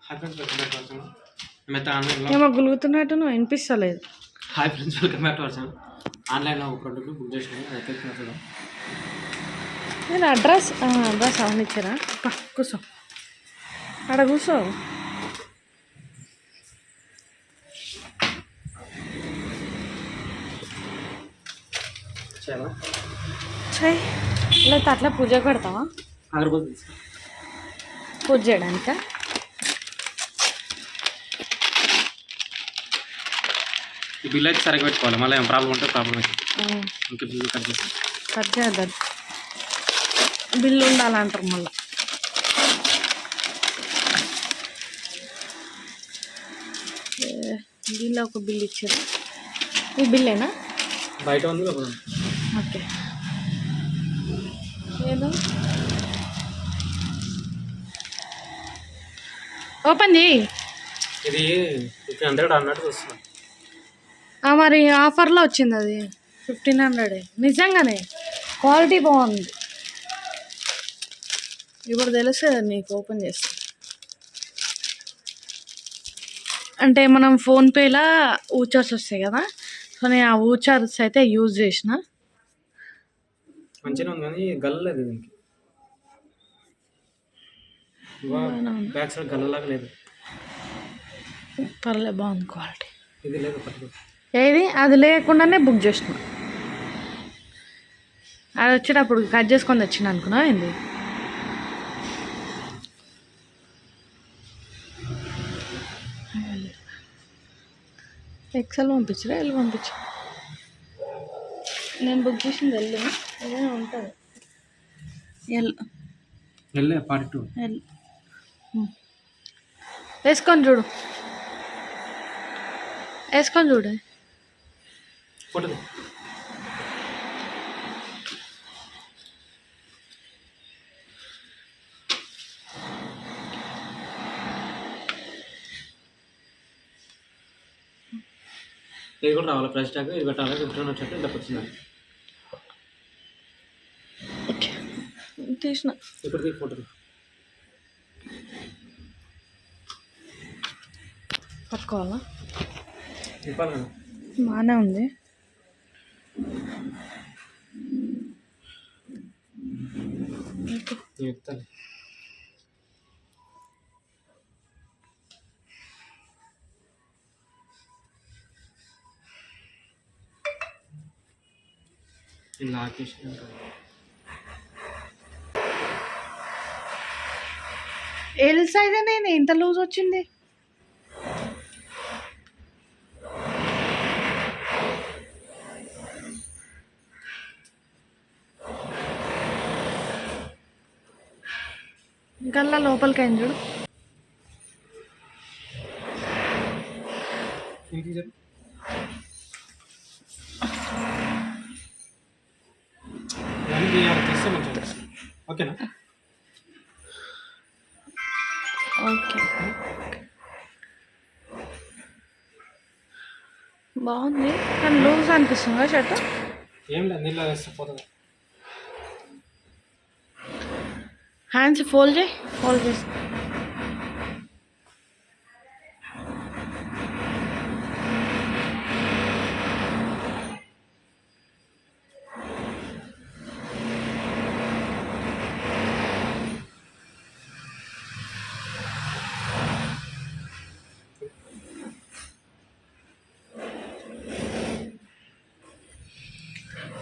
Hi friends welcome back to our channel. మేమైతే ఆన్లైన్లో ఏమో గులుగుతున్నట్టు నువ్వు వినిపిస్తలేదు. Hi friends welcome back to our channel. ఆన్లైన్లో ఒక ప్రోడక్ట్ బుక్ చేసినాను. అది ఎక్కడ చూద్దాం. నేను అడ్రస్ అవన్నీ ఇచ్చారా? కూర్చో, అక్కడ కూర్చో. చాలా చెయ్యి, లేకపోతే అట్లా పూజకు పెడతావా? అగరబత్తి తీసుకో. పూజ చేయడానిక? ఈ బిల్ అయితే సరిగ్గా పెట్టుకోవాలి. మళ్ళీ ఏం ప్రాబ్లం ఉంటే ప్రాబ్లం అయితే ఇంకా బిల్లు కట్ చేస్తాం. కట్ చేయద్దు, బిల్లు ఉండాలంటారు మళ్ళీ. బిల్లు ఒక బిల్ ఇచ్చారు. ఈ బిల్లేనా? బయట ఉంది లోపల. ఓకే, ఏదో ఓపెన్ చేయి. ఇది 1500 అన్నట్టు చూస్తున్నాం. మరి ఆఫర్లో వచ్చింది అది 1500. నిజంగానే క్వాలిటీ బాగుంది. ఇప్పుడు తెలుస్తుంది నీకు ఓపెన్ చేస్తే. అంటే మనం ఫోన్పేలో ఊచర్స్ వస్తాయి కదా, సో నేను ఆ ఊచర్స్ అయితే యూజ్ చేసిన. మంచిగా ఉంది కానీ గల్లలేదు దీనికి. బ్యాక్ సైడ్ గల్లలాగా లేదు. పర్లేదు, బాగుంది క్వాలిటీ. ఇది లేదు పట్టుకో. ఏది అది లేకుండానే బుక్ చేసిన. అది వచ్చేటప్పుడు కట్ చేసుకొని తెచ్చిన అనుకున్నా. ఏంది ఎక్సెల్ పంపించరా? ఎల్ పంపించు. నేను బుక్ చేసింది ఎల్. ఏదైనా ఉంటుంది ఎల్. వెళ్ళే 42 ఎల్ వేసుకొని చూడు, వేసుకొని చూడు. ఫోటో ఇది కూడా రావాలి. ప్రైస్ ట్యాగ్ ఇది పెట్టాలి. రిటర్న్ వచ్చేట్టు ఇలా వచ్చింది. ఓకే, తీసిన. ఇప్పటికీ ఫోటో పట్టుకోవాలా? ఇవ్వాలి కదా. బాగానే ఉంది. చెప్తాను. ఇలా ఆకేసి ఎల్ సైజ్ అనేది ఎంత లూజ్ వచ్చింది? గల్లా లోపలికి అయింది చూడు. ఓకేనా? ఓకే, బాగుంది కానీ లూజ్ అనిపిస్తుందా షర్ట్? ఏం లేదు, నీళ్ళు వేస్తే పోతుంది. హ్యాండ్స్ ఫోల్డ్ చేయి, ఫోల్డ్ చేసి.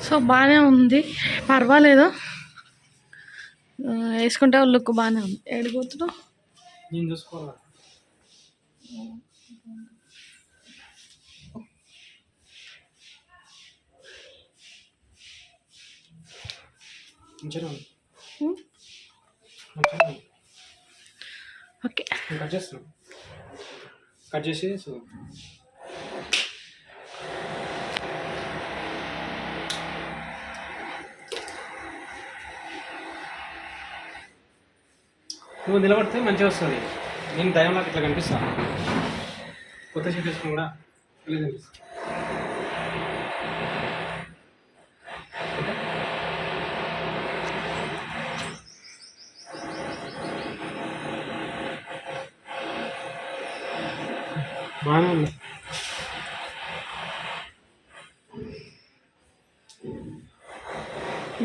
సో బాగానే ఉంది, పర్వాలేదు. వేసుకుంటే లుక్ బాగానే ఉంది. ఏడిపోతున్నావు? నేను చూసుకోవాలి. ఓకే, కట్ చేస్తున్నాం. కట్ చేసి నువ్వు నిలబడితే మంచిగా వస్తుంది. నేను దయంలాగా ఇట్లా కనిపిస్తాను. కొత్త షర్ట్ వేసుకుని కూడా ఇలా కనిపిస్తాను. బాగానే ఉంది.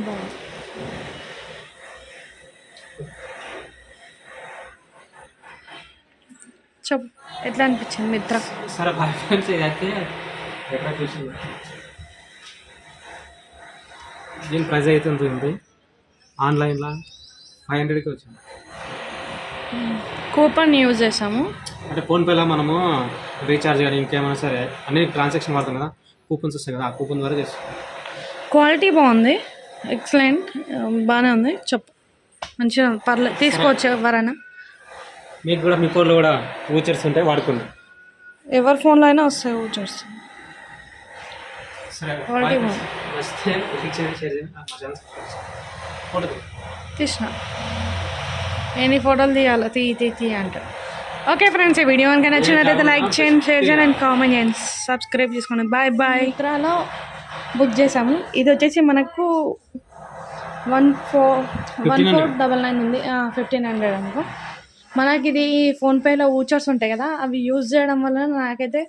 బాగుంది. చెప్పు ఎట్లా అనిపించింది మిత్ర? సరే బాయ్ ఫ్రెండ్స్, ఇదైతే ఎక్కడ చూసింది. దీని ప్రైస్ అయితే ఎంత ఉంది? ఆన్లైన్లో 500కి వచ్చింది. కూపన్ యూజ్ చేసాము. అంటే ఫోన్పేలో మనము రీఛార్జ్ కానీ ఇంకేమైనా సరే అన్ని ట్రాన్సాక్షన్ వాడతాం కదా, కూపన్స్ వస్తాయి కదా, ఆ కూపన్ ద్వారా చేస్తాం. క్వాలిటీ బాగుంది, ఎక్సలెంట్, బాగానే ఉంది. చెప్పు మంచిగా పర్లేదు, తీసుకోవచ్చు ఎవరైనా. మీకు కూడా మీ ఫోన్లో కూడా వూచర్స్ ఉంటాయి, వాడుకోండి. ఎవరి ఫోన్లో అయినా వస్తాయి వూచర్స్. సరే క్వాలిటీ బాగుంది. వస్తే షేర్ చేయండి, మా ఛానల్ ఫోటో తీసిన ఎన్ని ఫోటోలు తీయాలో తీ అంటారు. ఓకే ఫ్రెండ్స్, ఈ వీడియో కనుక నచ్చినట్లయితే లైక్ చేయండి, షేర్ చేయండి అండ్ కామెంట్ చేయండి, సబ్స్క్రైబ్ చేసుకోండి. Bye bye. మిత్రాలో బుక్ చేసాము. ఇది వచ్చేసి మనకు 1499 ఉంది, 1500 అనుకో. మనకి ఇది ఫోన్పేలో ఊచర్స్ ఉంటాయి కదా, అవి యూజ్ చేయడం వల్ల నాకైతే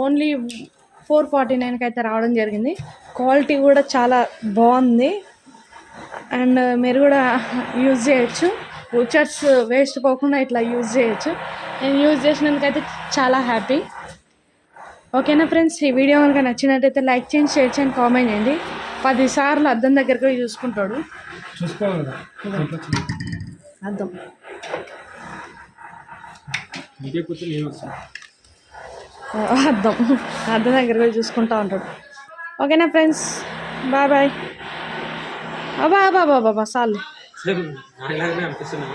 ఓన్లీ 449కి అయితే రావడం జరిగింది. క్వాలిటీ కూడా చాలా బాగుంది అండ్ మీరు కూడా యూజ్ చేయొచ్చు. ఊచర్స్ వేస్ట్ పోకుండా ఇట్లా యూజ్ చేయొచ్చు. నేను యూజ్ చేసినందుకైతే చాలా హ్యాపీ. ఓకేనా ఫ్రెండ్స్, ఈ వీడియో కనుక నచ్చినట్టయితే లైక్ చేయండి, షేర్ చేయండి, కామెంట్ చేయండి. 10 సార్లు అద్దం దగ్గరకు పోయి చూసుకుంటాడు. చూసుకోవాలి కదా అద్దం ఇంకే కూర్చొని నేను వస్తాను. అద్దం అద్దం దగ్గరకు పోయి చూసుకుంటా ఉంటాడు. ఓకేనా ఫ్రెండ్స్, బాయ్ బాయ్. బాబా సార్లు సరే, నాలాగనే అనిపిస్తుంది.